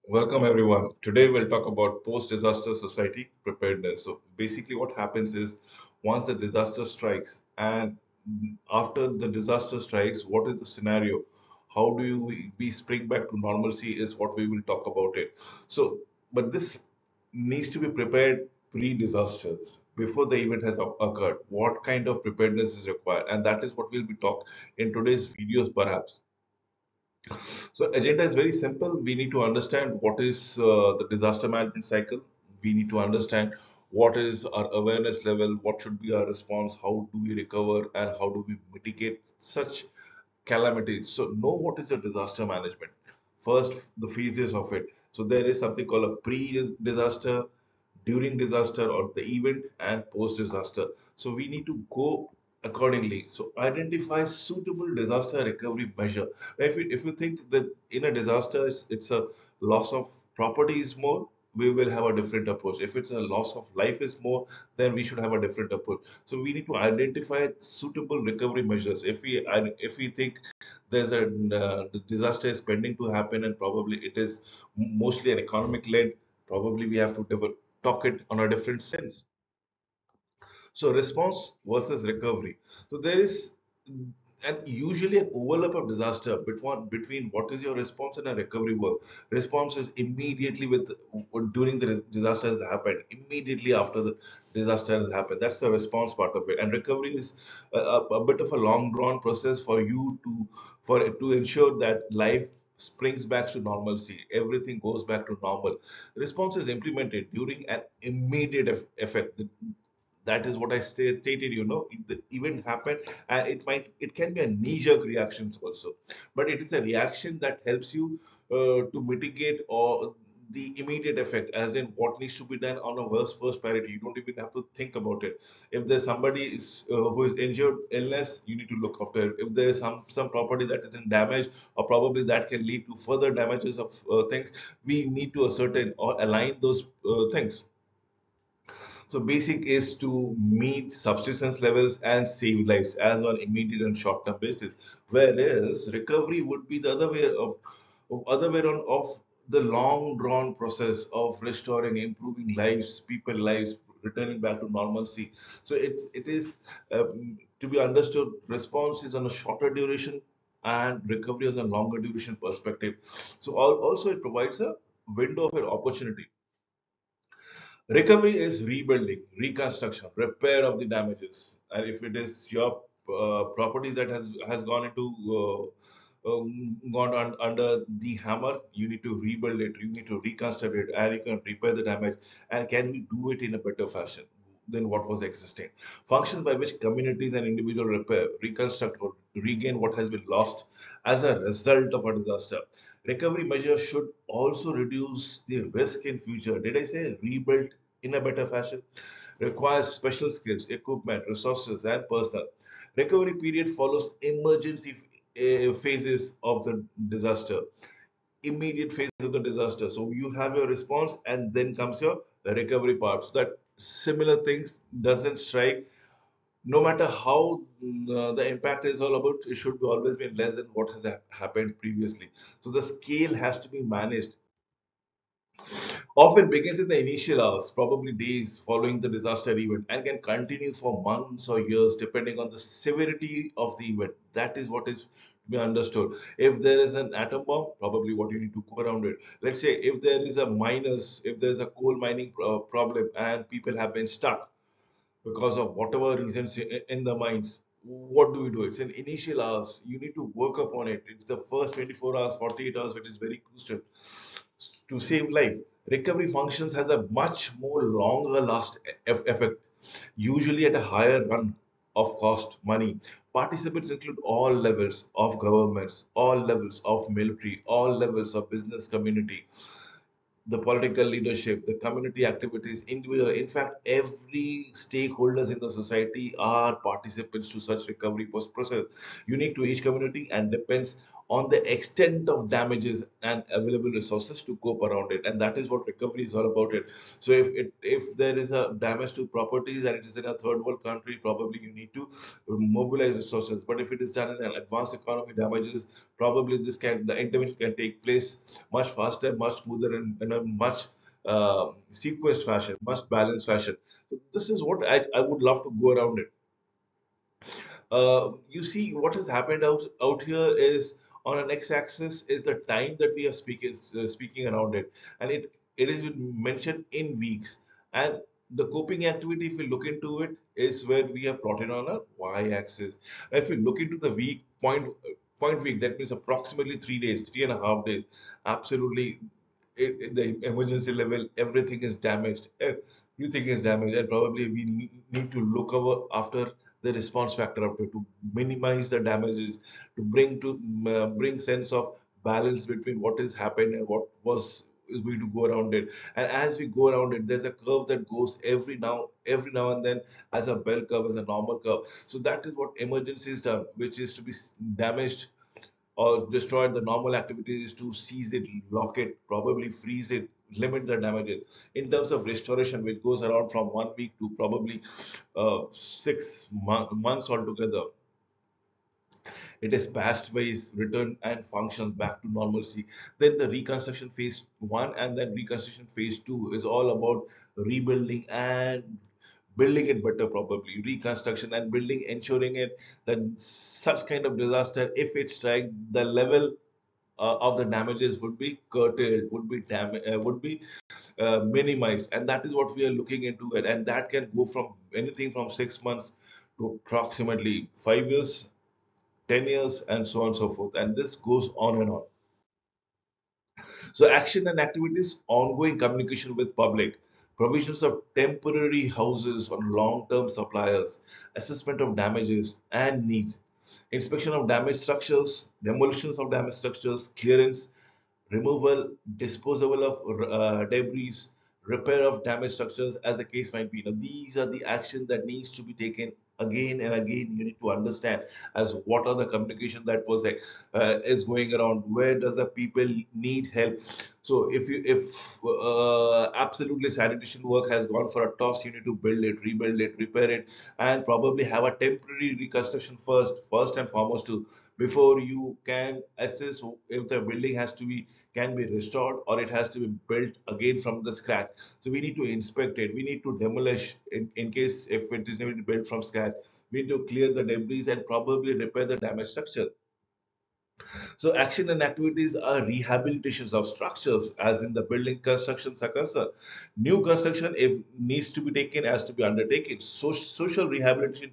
Welcome everyone. Today we'll talk about post-disaster society preparedness. So basically what happens is once the disaster strikes and after the disaster strikes, what is the scenario? How do we spring back to normalcy is what we will talk about it. So, but this needs to be prepared pre-disasters before the event has occurred. What kind of preparedness is required? And that is what we'll be talk in today's videos perhaps. So agenda is very simple. We need to understand what is the disaster management cycle. We need to understand what is our awareness level, what should be our response, how do we recover, and how do we mitigate such calamities. So know what is your disaster management. First, the phases of it. So there is something called a pre-disaster, during disaster or the event, and post-disaster. So we need to go accordingly. So identify suitable disaster recovery measure. If you think that in a disaster it's a loss of property is more, we will have a different approach. If it's a loss of life is more, then we should have a different approach. So we need to identify suitable recovery measures. If we think there's a the disaster is pending to happen and probably it is mostly an economic led, probably we have to talk it on a different sense. So response versus recovery. So there is and usually an overlap of disaster between what is your response and a recovery work. Response is immediately with during the disaster has happened, immediately after the disaster has happened. That's the response part of it. And recovery is a bit of a long drawn process for you to ensure that life springs back to normalcy. Everything goes back to normal. Response is implemented during an immediate effect. That is what I stated. The event happened, and it can be a knee-jerk reaction also, but it is a reaction that helps you to mitigate or the immediate effect, as in what needs to be done on a first priority. You don't even have to think about it. If there's somebody who is injured, illness, you need to look after it. If there is some property that is in damage, or probably that can lead to further damages of things, we need to ascertain or align those things. So basic is to meet subsistence levels and save lives as on immediate and short-term basis. Whereas recovery would be the other way around of the long drawn process of restoring, improving lives, people lives, returning back to normalcy. So it is to be understood. Response is on a shorter duration and recovery is a longer duration perspective. So also it provides a window of an opportunity. Recovery is rebuilding, reconstruction, repair of the damages. And if it is your property that has gone into under the hammer, you need to rebuild it, you need to reconstruct it, and you can repair the damage. And can we do it in a better fashion than what was existing? Functions by which communities and individual repair, reconstruct, or regain what has been lost as a result of a disaster. Recovery measures should also reduce the risk in future. Did I say rebuild in a better fashion? Requires special skills, equipment, resources, and personnel. Recovery period follows emergency phases of the disaster, immediate phase of the disaster. So you have your response, and then comes your recovery part. So that similar things doesn't strike, no matter how the impact is all about, it should be always been less than what has happened previously. So the scale has to be managed. Often begins in the initial hours, probably days following the disaster event, and can continue for months or years depending on the severity of the event. That is what is to be understood. If there is an atom bomb, probably what you need to go around it. Let's say if there is a coal mining problem and people have been stuck because of whatever reasons in the minds. What do we do? It's an initial hours. You need to work upon it. It's the first 24 hours, 48 hours, which is very crucial to save life. Recovery functions has a much more longer last effect, usually at a higher run of cost money. Participants include all levels of governments, all levels of military, all levels of business community, the political leadership, the community activities, individual. In fact, every stakeholders in the society are participants to such recovery process, unique to each community and depends on the extent of damages and available resources to cope around it. And that is what recovery is all about it. So if there is a damage to properties and it is in a third world country, probably you need to mobilize resources. But if it is done in an advanced economy damages, probably the intervention can take place much faster, much smoother, and in a much sequenced fashion, much balanced fashion. So this is what I would love to go around it. You see, what has happened out here is on an x-axis is the time that we are speaking around it, and it is mentioned in weeks. And the coping activity, if we look into it, is where we have plotted on a y-axis. If we look into the point week, that means approximately 3 days, 3.5 days. Absolutely, the emergency level, everything is damaged. Everything is damaged, and probably we need to look over after the response factor up to minimize the damages, to bring sense of balance between what has happened and what was is going to go around it. And as we go around it, there's a curve that goes every now and then, as a bell curve, as a normal curve. So that is what emergency is done, which is to be damaged or destroy the normal activities, to seize it, lock it, probably freeze it, limit the damages. In terms of restoration, which goes around from 1 week to probably 6 months altogether, it is past ways, return and functions back to normalcy. Then the reconstruction phase one and then reconstruction phase two is all about rebuilding and building it better, probably reconstruction and building, ensuring it that such kind of disaster, if it strikes, the level of the damages would be curtailed, would be minimized, and that is what we are looking into it. And that can go from anything from 6 months to approximately 5 years, 10 years, and so on and so forth. And this goes on and on. So action and activities, ongoing communication with public, provisions of temporary houses on long-term suppliers, assessment of damages and needs, inspection of damaged structures, demolitions of damaged structures, clearance, removal, disposal of debris, repair of damaged structures, as the case might be. Now, these are the actions that needs to be taken again and again. You need to understand as what are the communication that was is going around. Where does the people need help? So if absolutely sanitation work has gone for a toss, you need to build it, rebuild it, repair it, and probably have a temporary reconstruction first and foremost too, before you can assess if the building has to be can be restored or it has to be built again from the scratch. So we need to inspect it. We need to demolish in case if it is going to be built from scratch. We need to clear the debris and probably repair the damaged structure. So action and activities are rehabilitations of structures, as in the building constructions are concerned. New construction, if needs to be taken, has to be undertaken. Social rehabilitation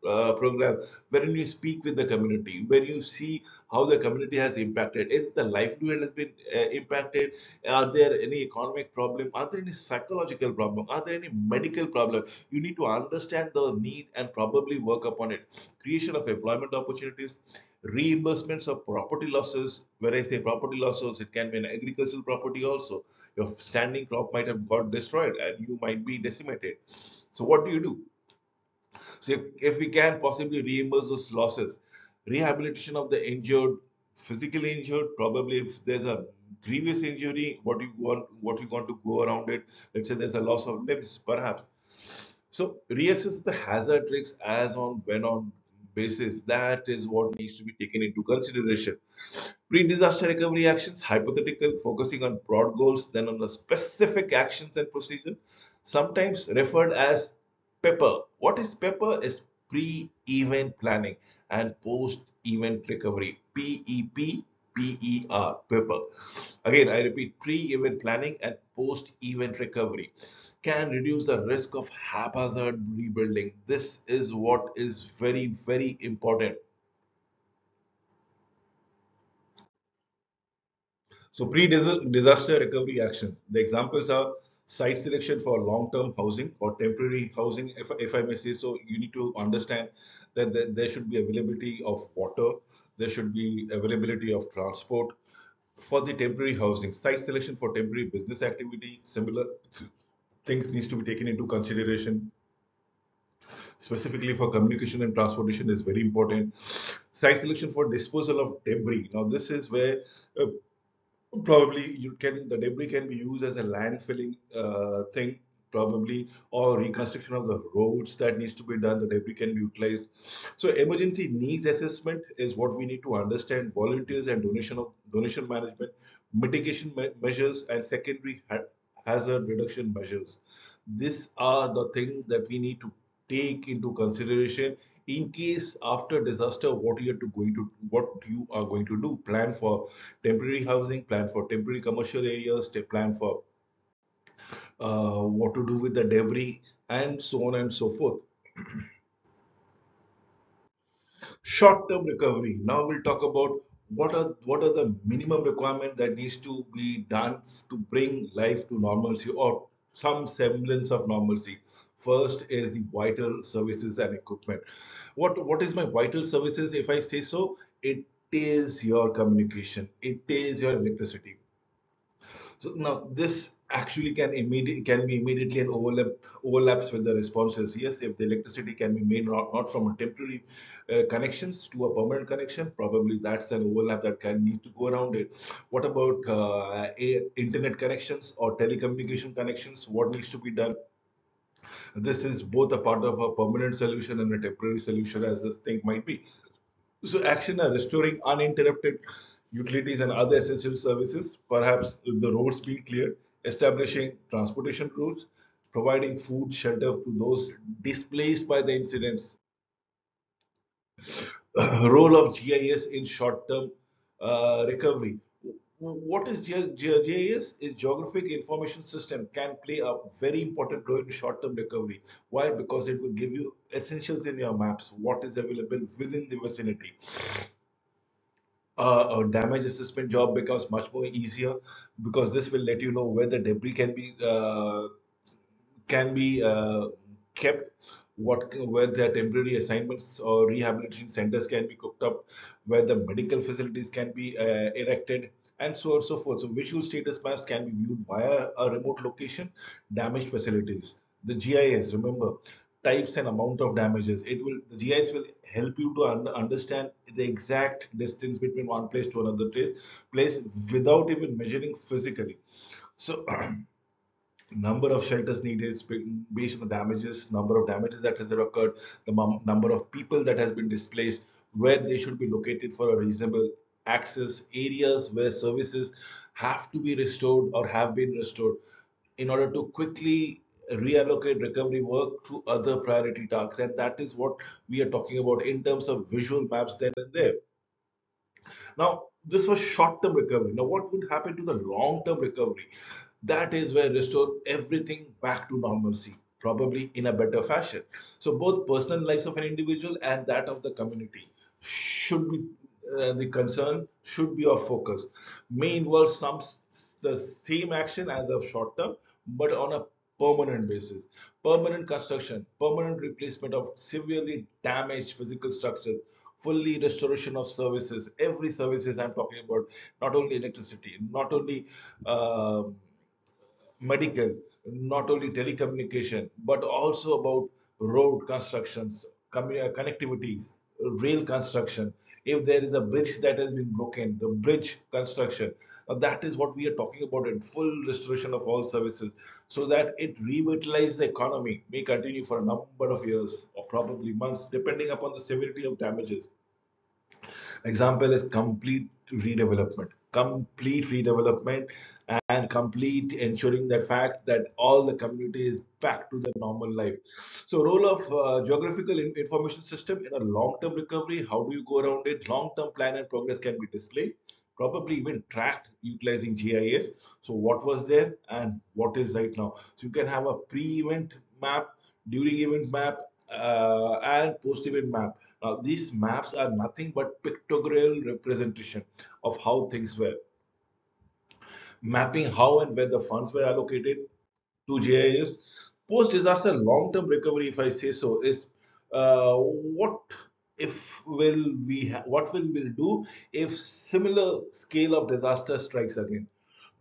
program, wherein you speak with the community, where you see how the community has impacted. Is the livelihood has been impacted? Are there any economic problem? Are there any psychological problem? Are there any medical problem? You need to understand the need and probably work upon it. Creation of employment opportunities, reimbursements of property losses. When I say property losses, it can be an agricultural property also. Your standing crop might have got destroyed and you might be decimated. So what do you do? So if we can possibly reimburse those losses, rehabilitation of the injured, physically injured, probably if there's a previous injury, what you want to go around it. Let's say there's a loss of limbs, perhaps. So reassess the hazard risks as on when on basis. That is what needs to be taken into consideration. Pre-disaster recovery actions, hypothetical, focusing on broad goals, then on the specific actions and procedure, sometimes referred as PEPPER. What is PEPPER? Is pre-event planning and post-event recovery. PEPPER. PEPPER. Again, I repeat, pre-event planning and post-event recovery can reduce the risk of haphazard rebuilding. This is what is very, very important. So pre-disaster recovery action. The examples are site selection for long-term housing or temporary housing. If I may say so, you need to understand that there should be availability of water, there should be availability of transport for the temporary housing. Site selection for temporary business activity, similar things needs to be taken into consideration. specifically for communication and transportation, is very important. Site selection for disposal of debris. Now, this is where uh, probably the debris can be used as a landfilling thing, probably, or reconstruction of the roads that needs to be done. The debris can be utilized. So emergency needs assessment is what we need to understand. Volunteers and donation management, mitigation measures, and secondary hazard reduction measures. These are the things that we need to take into consideration in case after disaster what you are going to do. Plan for temporary housing, plan for temporary commercial areas, plan for what to do with the debris, and so on and so forth. Short-term recovery. Now we'll talk about what are the minimum requirement that needs to be done to bring life to normalcy or some semblance of normalcy. First is the vital services and equipment. What is my vital services? If I say so, it is your communication, it is your electricity. So now this actually can be immediately an overlaps with the responses. Yes, if the electricity can be made not from a temporary connections to a permanent connection, probably that's an overlap that can need to go around it. What about internet connections or telecommunication connections? What needs to be done? This is both a part of a permanent solution and a temporary solution, as this thing might be. So action are restoring uninterrupted utilities and other essential services, perhaps the roads being cleared, establishing transportation routes, providing food, shelter to those displaced by the incidents. Role of GIS in short-term recovery. What is GIS? Is Geographic Information System can play a very important role in short-term recovery. Why? Because it will give you essentials in your maps, what is available within the vicinity. A damage assessment job becomes much more easier because this will let you know where the debris can be kept, where the temporary assignments or rehabilitation centers can be cooked up, where the medical facilities can be erected, and so on and so forth. So visual status maps can be viewed via a remote location, damaged facilities. The GIS, remember, types and amount of damages. The GIS will help you to understand the exact distance between one place to another place without even measuring physically. So number of shelters needed based on the damages, number of damages that has occurred, the number of people that has been displaced, where they should be located for a reasonable access, areas where services have to be restored or have been restored in order to quickly reallocate recovery work to other priority tasks. And that is what we are talking about in terms of visual maps then and there. Now, this was short-term recovery. Now, what would happen to the long-term recovery? That is where restore everything back to normalcy, probably in a better fashion. So, both personal lives of an individual and that of the community should be the concern, should be our focus. May involve the same action as of short term, but on a permanent basis. Permanent construction, permanent replacement of severely damaged physical structure, fully restoration of services. Every services I'm talking about, not only electricity, not only um medical, not only telecommunication, but also about road constructions, connectivities, rail construction. If there is a bridge that has been broken, the bridge construction. Now that is what we are talking about in full restoration of all services so that it revitalizes the economy, may continue for a number of years or probably months, depending upon the severity of damages. Example is complete redevelopment and complete ensuring that fact that all the community is back to their normal life. So role of geographical information system in a long-term recovery, how do you go around it? Long-term plan and progress can be displayed, probably even tracked utilizing GIS. So what was there and what is right now. So you can have a pre-event map, during event map, and post-event map. Now, these maps are nothing but pictorial representation of how things were, mapping how and where the funds were allocated to GIS. Post-disaster long-term recovery, if I say so, is what what will we do if similar scale of disaster strikes again?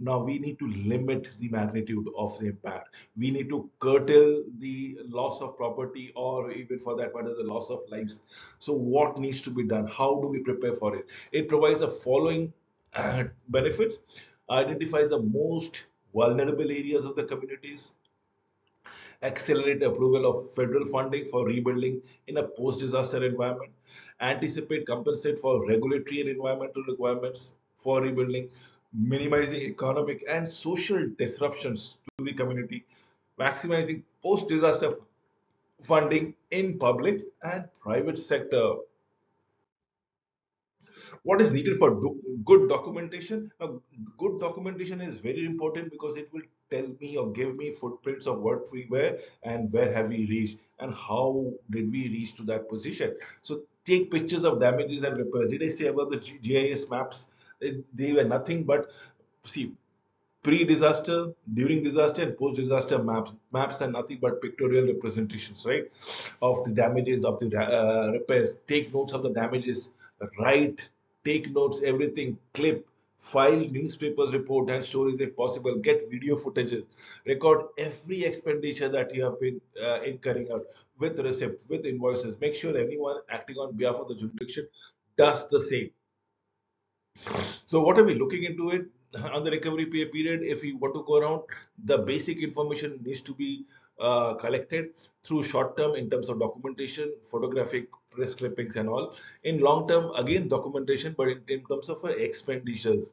Now we need to limit the magnitude of the impact. We need to curtail the loss of property, or even for that matter, the loss of lives. So what needs to be done? How do we prepare for it? It provides the following benefits: identifies the most vulnerable areas of the communities, accelerate approval of federal funding for rebuilding in a post-disaster environment, anticipate, compensate for regulatory and environmental requirements for rebuilding, minimizing economic and social disruptions to the community, maximizing post-disaster funding in public and private sector. What is needed for good documentation? Now, good documentation is very important because it will tell me or give me footprints of what we were and where have we reached and how did we reach to that position. So take pictures of damages and repairs. Did I say about the GIS maps? They were nothing but, see, pre-disaster, during disaster, and post-disaster maps. Maps are nothing but pictorial representations, right, of the damages, of the repairs. Take notes of the damages, write, take notes, everything, clip, file newspapers report and stories if possible, get video footages, record every expenditure that you have been incurring out with receipt, with invoices. Make sure anyone acting on behalf of the jurisdiction does the same. So what are we looking into it on the recovery period? If we want to go around, the basic information needs to be collected through short term in terms of documentation, photographic press clippings and all. In long term, again documentation, but in terms of expenditures,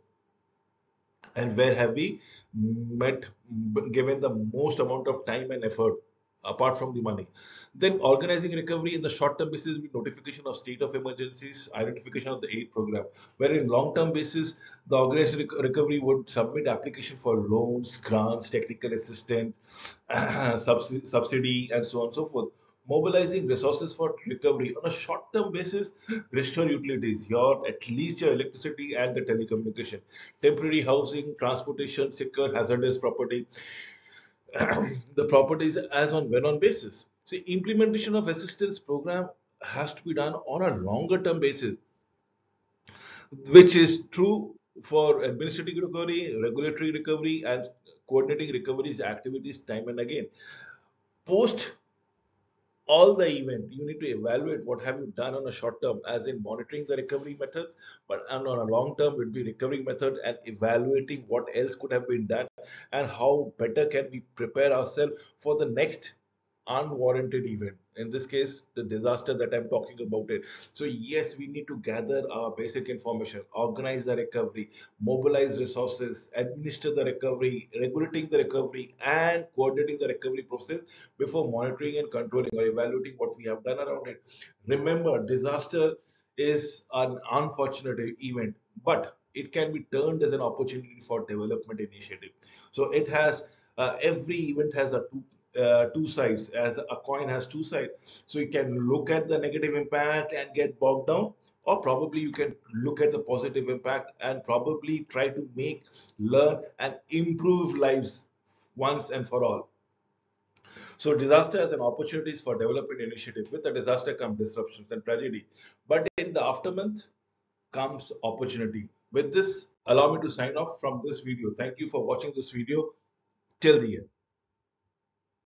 and where have we met, given the most amount of time and effort apart from the money. Then organizing recovery in the short term basis with notification of state of emergencies, identification of the aid program, where in long term basis the organized recovery would submit application for loans, grants, technical assistance, subsidy and so on and so forth. Mobilizing resources for recovery on a short-term basis, restore utilities, your at least your electricity and the telecommunication, temporary housing, transportation, secure hazardous property, the properties as on when on basis. See, implementation of assistance program has to be done on a longer term basis, which is true for administrative recovery, regulatory recovery, and coordinating recoveries activities time and again. Post all the event, you need to evaluate what have you done on a short term, as in monitoring the recovery methods, but and on a long term would be recovery method and evaluating what else could have been done and how better can we prepare ourselves for the next unwarranted event. In this case, the disaster that I'm talking about it. So yes, we need to gather our basic information, organize the recovery, mobilize resources, administer the recovery, regulating the recovery, and coordinating the recovery process before monitoring and controlling or evaluating what we have done around it. Remember, disaster is an unfortunate event, but it can be turned as an opportunity for development initiative. So it has, every event has a two sides, as a coin has two sides. So you can look at the negative impact and get bogged down, or probably you can look at the positive impact and probably try to make, learn, and improve lives once and for all. So disaster as an opportunities for development initiative. With the disaster come disruptions and tragedy, but in the aftermath comes opportunity. With this, allow me to sign off from this video. Thank you for watching this video till the end.